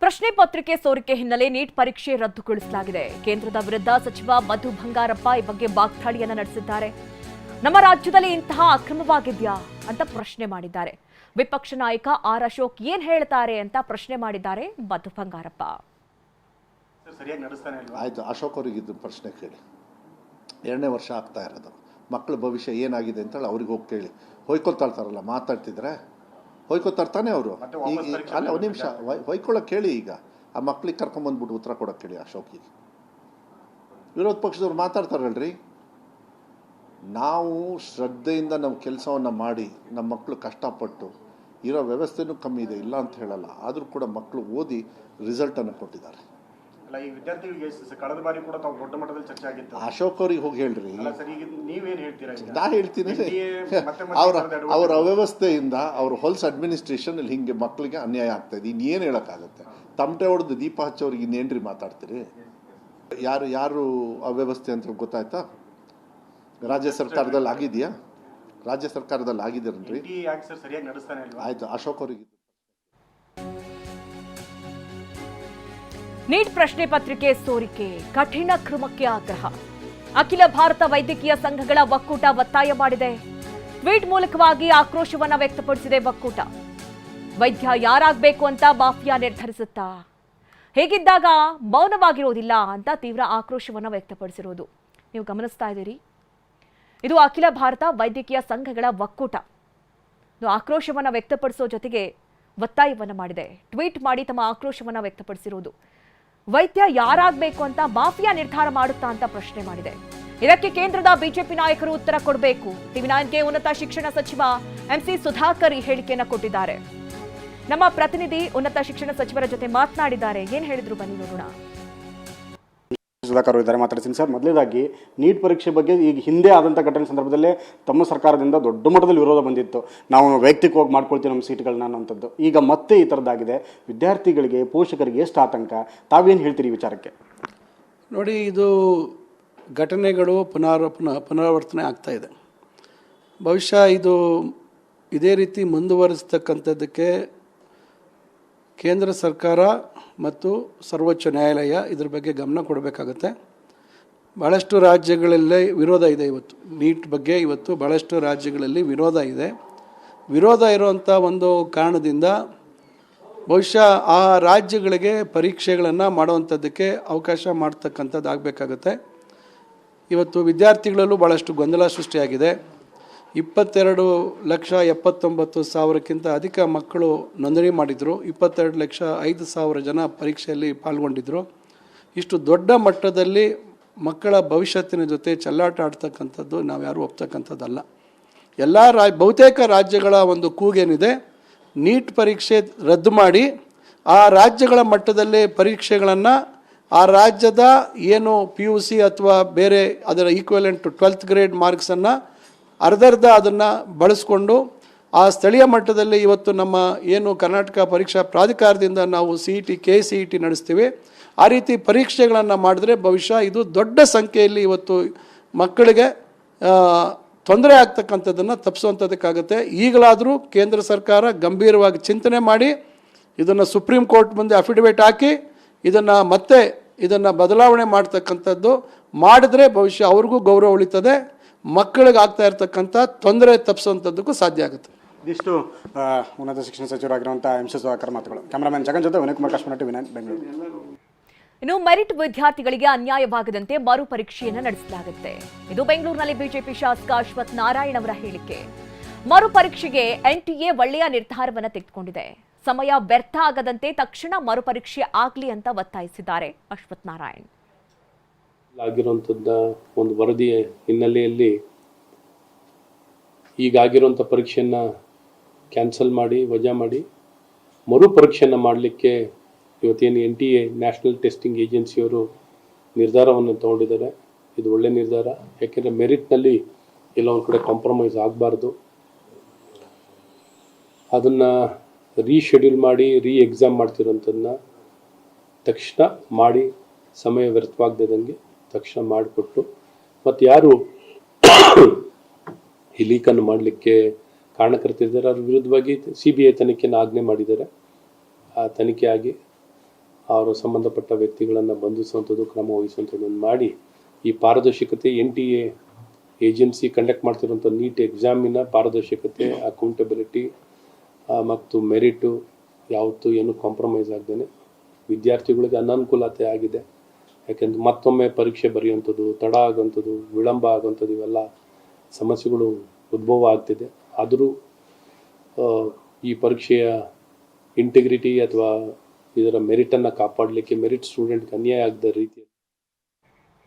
ಪ್ರಶ್ನೆ ಪತ್ರಿಕೆ ಸೋರಿಕೆ ಹಿನ್ನೆಲೆ ನೀಟ್ ಪರೀಕ್ಷೆ ರದ್ದುಗೊಳಿಸಲಾಗಿದೆ. ಕೇಂದ್ರದ ವಿರುದ್ಧ ಸಚಿವ ಮಧು ಬಂಗಾರಪ್ಪ ಈ ಬಗ್ಗೆ ವಾಗ್ದಾಳಿಯನ್ನ ನಡೆಸಿದ್ದಾರೆ. ನಮ್ಮ ರಾಜ್ಯದಲ್ಲಿ ಇಂತಹ ಅಕ್ರಮವಾಗಿದೆಯಾ ಅಂತ ಪ್ರಶ್ನೆ ಮಾಡಿದ್ದಾರೆ. ವಿಪಕ್ಷ ನಾಯಕ ಆರ್ ಅಶೋಕ್ ಏನ್ ಹೇಳ್ತಾರೆ ಅಂತ ಪ್ರಶ್ನೆ ಮಾಡಿದ್ದಾರೆ ಮಧು ಬಂಗಾರಪ್ಪ. ಆಯ್ತು, ಅಶೋಕ್ ಅವರಿಗೆ ಇದು ಪ್ರಶ್ನೆ ಕೇಳಿ. 2ನೇ ವರ್ಷ ಆಗ್ತಾ ಇರೋದು, ಮಕ್ಕಳ ಭವಿಷ್ಯ ಏನಾಗಿದೆ ಅಂತೇಳಿ ಅವ್ರಿಗೆ ಹೋಗಿ ಕೇಳಿ. ಹೊಯ್ಕೊಳ್ತಾಳ್ತಾರಲ್ಲ, ಮಾತಾಡ್ತಿದ್ರೆ ಹೊಯ್ಕೊತಾರ್ತಾನೆ ಅವರು. ಈಗ ಅಲ್ಲ, ಒಂದು ನಿಮಿಷ ಹೊಯ್ಕೊಳ್ಳೋಕೆ ಕೇಳಿ. ಈಗ ಆ ಮಕ್ಳಿಗೆ ಕರ್ಕೊಂಬಂದ್ಬಿಟ್ಟು ಉತ್ತರ ಕೊಡೋಕೆ ಕೇಳಿ ಅಶೋಕಿಗೆ. ವಿರೋಧ ಪಕ್ಷದವ್ರು ಮಾತಾಡ್ತಾರಲ್ರಿ, ನಾವು ಶ್ರದ್ಧೆಯಿಂದ ನಮ್ಮ ಕೆಲಸವನ್ನು ಮಾಡಿ ನಮ್ಮ ಮಕ್ಕಳು ಕಷ್ಟಪಟ್ಟು ಇರೋ ವ್ಯವಸ್ಥೆನೂ ಕಮ್ಮಿ ಇದೆ, ಇಲ್ಲ ಅಂತ ಹೇಳಲ್ಲ. ಆದರೂ ಕೂಡ ಮಕ್ಕಳು ಓದಿ ರಿಸಲ್ಟನ್ನು ಕೊಟ್ಟಿದ್ದಾರೆ. ಈ ವಿದ್ಯಾರ್ಥಿಗಳಿಗೆ ಕಳೆದ ಬಾರಿ ಕೂಡ ತಾವು ದೊಡ್ಡ ಮಟ್ಟದಲ್ಲಿ ಚರ್ಚೆ ಆಗಿತ್ತು. ಅಶೋಕ್ ಅವ್ರಿಗೆ ಹೋಗಿ ಹೇಳ್ರಿ. ನೀವೇನು ಹೇಳ್ತೀರಾ? ನಾ ಹೇಳ್ತೀನಿ, ಅವ್ರ ಅವ್ಯವಸ್ಥೆಯಿಂದ ಅವ್ರ ಹೊಲ್ಸ್ ಅಡ್ಮಿನಿಸ್ಟ್ರೇಷನ್ ಇಲ್ಲಿ ಹಿಂಗೆ ಮಕ್ಕಳಿಗೆ ಅನ್ಯಾಯ ಆಗ್ತಾ ಇದೆ. ಇನ್ನೇನು ಹೇಳೋಕ್ಕಾಗತ್ತೆ? ತಮಟೆ ಹೊಡೆದು ದೀಪ ಹಚ್ಚೋರಿಗೆ ಇನ್ನೇನ್ರಿ ಮಾತಾಡ್ತೀರಿ? ಯಾರು ಅವ್ಯವಸ್ಥೆ ಅಂತ ಗೊತ್ತಾಯ್ತಾ? ರಾಜ್ಯ ಸರ್ಕಾರದಲ್ಲಿ ಆಗಿದೆಯಾ? ರಾಜ್ಯ ಸರ್ಕಾರದಲ್ಲಿ ಆಗಿದ್ದೀರನ್ರಿ? ಆಯ್ತು, ಅಶೋಕ್ ಅವರಿಗೆ. ನೀಟ್ ಪ್ರಶ್ನೆ ಪತ್ರಿಕೆ ಸೋರಿಕೆ, ಕಠಿಣ ಕ್ರಮಕ್ಕೆ ಆಗ್ರಹ. ಅಖಿಲ ಭಾರತ ವೈದ್ಯಕೀಯ ಸಂಘಗಳ ಒಕ್ಕೂಟ ಒತ್ತಾಯ ಮಾಡಿದೆ. ಟ್ವೀಟ್ ಮೂಲಕವಾಗಿ ಆಕ್ರೋಶವನ್ನ ವ್ಯಕ್ತಪಡಿಸಿದೆ ಒಕ್ಕೂಟ. ವೈದ್ಯ ಯಾರಾಗಬೇಕು ಅಂತ ಮಾಫಿಯಾ ನಿರ್ಧರಿಸುತ್ತಾ? ಹೇಗಿದ್ದಾಗ ಮೌನವಾಗಿರೋದಿಲ್ಲ ಅಂತ ತೀವ್ರ ಆಕ್ರೋಶವನ್ನ ವ್ಯಕ್ತಪಡಿಸಿರೋದು ನೀವು ಗಮನಿಸ್ತಾ ಇದ್ದೀರಿ. ಇದು ಅಖಿಲ ಭಾರತ ವೈದ್ಯಕೀಯ ಸಂಘಗಳ ಒಕ್ಕೂಟ ಆಕ್ರೋಶವನ್ನ ವ್ಯಕ್ತಪಡಿಸೋ ಜೊತೆಗೆ ಒತ್ತಾಯವನ್ನ ಮಾಡಿದೆ. ಟ್ವೀಟ್ ಮಾಡಿ ತಮ್ಮ ಆಕ್ರೋಶವನ್ನ ವ್ಯಕ್ತಪಡಿಸಿರೋದು. ವೈದ್ಯ ಯಾರಾಗಬೇಕು ಅಂತ ಮಾಫಿಯಾ ನಿರ್ಧಾರ ಮಾಡುತ್ತಾ ಅಂತ ಪ್ರಶ್ನೆ ಮಾಡಿದೆ. ಇದಕ್ಕೆ ಕೇಂದ್ರದ ಬಿಜೆಪಿ ನಾಯಕರು ಉತ್ತರ ಕೊಡಬೇಕು. ಟಿವಿ9ಗೆ ಉನ್ನತ ಶಿಕ್ಷಣ ಸಚಿವ ಎಂಸಿ ಸುಧಾಕರ್ ಈ ಹೇಳಿಕೆಯನ್ನು ಕೊಟ್ಟಿದ್ದಾರೆ. ನಮ್ಮ ಪ್ರತಿನಿಧಿ ಉನ್ನತ ಶಿಕ್ಷಣ ಸಚಿವರ ಜೊತೆ ಮಾತನಾಡಿದ್ದಾರೆ. ಏನ್ ಹೇಳಿದ್ರು ಬನ್ನಿ ನೋಡೋಣ. ಸುಧಾಕರ್ ಇದ್ದಾರೆ, ಮಾತಾಡ್ತೀನಿ ಸರ್. ಮೊದಲೇದಾಗಿ ನೀಟ್ ಪರೀಕ್ಷೆ ಬಗ್ಗೆ ಈಗ ಹಿಂದೆ ಆದಂಥ ಘಟನೆ ಸಂದರ್ಭದಲ್ಲೇ ತಮ್ಮ ಸರ್ಕಾರದಿಂದ ದೊಡ್ಡ ಮಟ್ಟದಲ್ಲಿ ವಿರೋಧ ಬಂದಿತ್ತು. ನಾವು ವೈಯಕ್ತಿಕವಾಗಿ ಮಾಡ್ಕೊಳ್ತೀವಿ ನಮ್ಮ ಸೀಟ್ಗಳನ್ನ ಅನ್ನೋಂಥದ್ದು. ಈಗ ಮತ್ತೆ ಈ ಥರದ್ದಾಗಿದೆ. ವಿದ್ಯಾರ್ಥಿಗಳಿಗೆ, ಪೋಷಕರಿಗೆ ಎಷ್ಟು ಆತಂಕ? ತಾವೇನು ಹೇಳ್ತೀರಿ ಈ ವಿಚಾರಕ್ಕೆ? ನೋಡಿ, ಇದು ಘಟನೆಗಳು ಪುನರಾವರ್ತನೆ ಆಗ್ತಾ ಇದೆ. ಬಹುಶಃ ಇದು ಇದೇ ರೀತಿ ಮುಂದುವರಿಸ್ತಕ್ಕಂಥದ್ದಕ್ಕೆ ಕೇಂದ್ರ ಸರ್ಕಾರ ಮತ್ತು ಸರ್ವೋಚ್ಚ ನ್ಯಾಯಾಲಯ ಇದ್ರ ಬಗ್ಗೆ ಗಮನ ಕೊಡಬೇಕಾಗತ್ತೆ. ಭಾಳಷ್ಟು ರಾಜ್ಯಗಳಲ್ಲೇ ವಿರೋಧ ಇದೆ. ಇವತ್ತು ನೀಟ್ ಬಗ್ಗೆ ಭಾಳಷ್ಟು ರಾಜ್ಯಗಳಲ್ಲಿ ವಿರೋಧ ಇದೆ. ವಿರೋಧ ಇರುವಂಥ ಒಂದು ಕಾರಣದಿಂದ ಬಹುಶಃ ಆ ರಾಜ್ಯಗಳಿಗೆ ಪರೀಕ್ಷೆಗಳನ್ನು ಮಾಡುವಂಥದ್ದಕ್ಕೆ ಅವಕಾಶ ಮಾಡ್ತಕ್ಕಂಥದ್ದು ಆಗಬೇಕಾಗತ್ತೆ. ಇವತ್ತು ವಿದ್ಯಾರ್ಥಿಗಳಲ್ಲೂ ಭಾಳಷ್ಟು ಗೊಂದಲ ಸೃಷ್ಟಿಯಾಗಿದೆ. 22,79,000ಕ್ಕಿಂತ ಅಧಿಕ ಮಕ್ಕಳು ನೋಂದಣಿ ಮಾಡಿದರು. 22,05,000 ಜನ ಪರೀಕ್ಷೆಯಲ್ಲಿ ಪಾಲ್ಗೊಂಡಿದ್ದರು. ಇಷ್ಟು ದೊಡ್ಡ ಮಟ್ಟದಲ್ಲಿ ಮಕ್ಕಳ ಭವಿಷ್ಯತ್ತಿನ ಜೊತೆ ಚೆಲ್ಲಾಟ ಆಡ್ತಕ್ಕಂಥದ್ದು ನಾವು ಯಾರೂ ಒಪ್ತಕ್ಕಂಥದ್ದಲ್ಲ. ಬಹುತೇಕ ರಾಜ್ಯಗಳ ಒಂದು ಕೂಗೇನಿದೆ, ನೀಟ್ ಪರೀಕ್ಷೆ ರದ್ದು ಮಾಡಿ ಆ ರಾಜ್ಯಗಳ ಮಟ್ಟದಲ್ಲಿ ಪರೀಕ್ಷೆಗಳನ್ನು ಆ ರಾಜ್ಯದ ಏನು PUC ಅಥವಾ ಬೇರೆ ಅದರ ಈಕ್ವಲೆಂಟ್ 12th ಗ್ರೇಡ್ ಮಾರ್ಕ್ಸನ್ನು ಅರ್ಧರ್ಧ ಅದನ್ನು ಬಳಸ್ಕೊಂಡು ಆ ಸ್ಥಳೀಯ ಮಟ್ಟದಲ್ಲಿ ಇವತ್ತು ನಮ್ಮ ಏನು ಕರ್ನಾಟಕ ಪರೀಕ್ಷಾ ಪ್ರಾಧಿಕಾರದಿಂದ ನಾವು CET KCET ನಡೆಸ್ತೀವಿ, ಆ ರೀತಿ ಪರೀಕ್ಷೆಗಳನ್ನು ಮಾಡಿದ್ರೆ ಬಹುಶಃ ಇದು ದೊಡ್ಡ ಸಂಖ್ಯೆಯಲ್ಲಿ ಇವತ್ತು ಮಕ್ಕಳಿಗೆ ತೊಂದರೆ ಆಗ್ತಕ್ಕಂಥದ್ದನ್ನು ತಪ್ಪಿಸುವಂಥದ್ದಕ್ಕಾಗುತ್ತೆ. ಈಗಲಾದರೂ ಕೇಂದ್ರ ಸರ್ಕಾರ ಗಂಭೀರವಾಗಿ ಚಿಂತನೆ ಮಾಡಿ ಇದನ್ನು ಸುಪ್ರೀಂ ಕೋರ್ಟ್ ಮುಂದೆ ಅಫಿಡವಿಟ್ ಹಾಕಿ ಇದನ್ನು ಬದಲಾವಣೆ ಮಾಡ್ತಕ್ಕಂಥದ್ದು ಮಾಡಿದ್ರೆ ಬಹುಶಃ ಅವ್ರಿಗೂ ಗೌರವ ಉಳಿತದೆ, ಮಕ್ಕಳಿಗೆ ಆಗ್ತಾ ಇರ್ತಕ್ಕಂಥ ತೊಂದರೆ ತಪ್ಪಿಸುವಂಥದ್ದಕ್ಕೂ ಸಾಧ್ಯ ಆಗುತ್ತೆ. ಇದಿಷ್ಟು ಉನ್ನತ ಶಿಕ್ಷಣ ಸಚಿವರಾಗಿರುವಂಥ ಎಂಸಿ ಸುಧಾಕರ್ ಮಾತುಗಳು. ಕ್ಯಾಮರಾಮನ್ ಜಗನ್ ಜೊತೆ ವಿನಯಕುಮಾರ್ ಕಾಶ್ಮೀರ, ಟಿವಿ9 ಬೆಂಗಳೂರು. ಇನ್ನು ಮೆರಿಟ್ ವಿದ್ಯಾರ್ಥಿಗಳಿಗೆ ಅನ್ಯಾಯವಾಗದಂತೆ ಮರು ಪರೀಕ್ಷೆಯನ್ನು ನಡೆಸಲಾಗುತ್ತೆ. ಇದು ಬೆಂಗಳೂರಿನಲ್ಲಿ ಬಿಜೆಪಿ ಶಾಸಕ ಅಶ್ವಥ್ ನಾರಾಯಣ್ ಅವರ ಹೇಳಿಕೆ. ಮರು ಪರೀಕ್ಷೆಗೆ NTA ಒಳ್ಳೆಯ ನಿರ್ಧಾರವನ್ನು ತೆಗೆದುಕೊಂಡಿದೆ. ಸಮಯ ವ್ಯರ್ಥ ಆಗದಂತೆ ತಕ್ಷಣ ಮರುಪರೀಕ್ಷೆ ಆಗಲಿ ಅಂತ ಒತ್ತಾಯಿಸಿದ್ದಾರೆ ಅಶ್ವಥ್ ನಾರಾಯಣ್. ಆಗಿರುವಂಥದ್ದು ಒಂದು ವರದಿಯ ಹಿನ್ನೆಲೆಯಲ್ಲಿ ಈಗಾಗಿರುವಂಥ ಪರೀಕ್ಷೆಯನ್ನು ಕ್ಯಾನ್ಸಲ್ ಮಾಡಿ, ವಜಾ ಮಾಡಿ ಮರುಪರೀಕ್ಷೆಯನ್ನು ಮಾಡಲಿಕ್ಕೆ ಇವತ್ತೇನು NTA ನ್ಯಾಷನಲ್ ಟೆಸ್ಟಿಂಗ್ ಏಜೆನ್ಸಿಯವರು ನಿರ್ಧಾರವನ್ನು ತಗೊಂಡಿದ್ದಾರೆ. ಇದು ಒಳ್ಳೆಯ ನಿರ್ಧಾರ. ಯಾಕೆಂದರೆ ಮೆರಿಟ್ನಲ್ಲಿ ಎಲ್ಲ ಒಂದು ಕಡೆ ಕಾಂಪ್ರಮೈಸ್ ಆಗಬಾರ್ದು. ಅದನ್ನು ರೀಶೆಡ್ಯೂಲ್ ಮಾಡಿ ಎಕ್ಸಾಮ್ ಮಾಡ್ತಿರೋಂಥದ್ದನ್ನ ತಕ್ಷಣ ಮಾಡಿ, ಸಮಯ ವ್ಯರ್ಥವಾಗದಂಗೆ ತಕ್ಷಣ ಮಾಡಿಕೊಟ್ಟು, ಮತ್ತು ಯಾರು ಈ ಲೀಕನ್ನು ಮಾಡಲಿಕ್ಕೆ ಕಾರಣಕರ್ತಿದ್ದಾರೆ ಅವ್ರ ವಿರುದ್ಧವಾಗಿ CBI ತನಿಖೆಯನ್ನು ಆಜ್ಞೆ ಮಾಡಿದ್ದಾರೆ. ಆ ತನಿಖೆ ಆಗಿ ಅವರು ಸಂಬಂಧಪಟ್ಟ ವ್ಯಕ್ತಿಗಳನ್ನು ಬಂಧಿಸುವಂಥದ್ದು, ಕ್ರಮ ವಹಿಸುವಂಥದ್ದನ್ನು ಮಾಡಿ ಈ ಪಾರದರ್ಶಕತೆ NTA ಏಜೆನ್ಸಿ ಕಂಡಕ್ಟ್ ಮಾಡ್ತಿರುವಂಥ ನೀಟ್ ಎಕ್ಸಾಮಿನ ಪಾರದರ್ಶಕತೆ, ಅಕೌಂಟಬಿಲಿಟಿ ಮತ್ತು ಮೆರಿಟು ಯಾವತ್ತೂ ಏನು ಕಾಂಪ್ರಮೈಸ್ ಆಗದೇನೆ ವಿದ್ಯಾರ್ಥಿಗಳಿಗೆ ಅನನುಕೂಲತೆ ಆಗಿದೆ. ಯಾಕೆಂದ್ರೆ ಮತ್ತೊಮ್ಮೆ ಪರೀಕ್ಷೆ ಬರೆಯುವಂಥದ್ದು, ತಡ ಆಗುವಂಥದ್ದು, ವಿಳಂಬ ಆಗುವಂಥದ್ದು ಇವೆಲ್ಲ ಸಮಸ್ಯೆಗಳು ಉದ್ಭವ ಆಗ್ತಿದೆ. ಆದರೂ ಈ ಪರೀಕ್ಷೆಯ ಇಂಟಿಗ್ರಿಟಿ ಅಥವಾ ಇದರ ಮೆರಿಟನ್ನು ಕಾಪಾಡಲಿಕ್ಕೆ, ಮೆರಿಟ್ ಸ್ಟೂಡೆಂಟ್ಗೆ ಅನ್ಯಾಯ ಆಗದ ರೀತಿಯಲ್ಲಿ